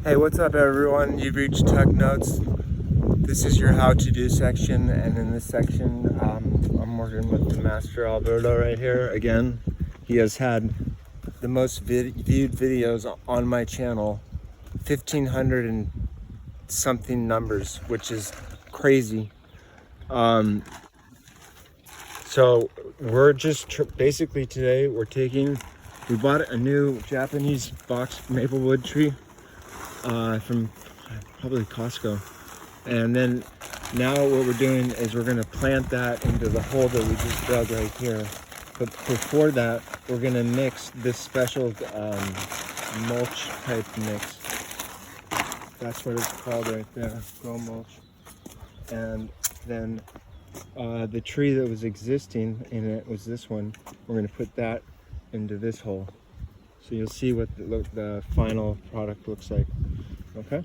Hey, what's up everyone? You've reached Tech Notes. This is your how to do section, and in this section I'm working with the master Alberto right here again. He has had the most viewed videos on my channel, 1,500 and something numbers, which is crazy. So we're just basically today we bought a new Japanese box maple wood tree from probably Costco. And then now what we're doing is we're gonna plant that into the hole that we just dug right here. But before that, we're gonna mix this special mulch type mix. That's what it's called right there, grow mulch. And then the tree that was existing in it was this one. We're gonna put that into this hole. So you'll see what the final product looks like, okay?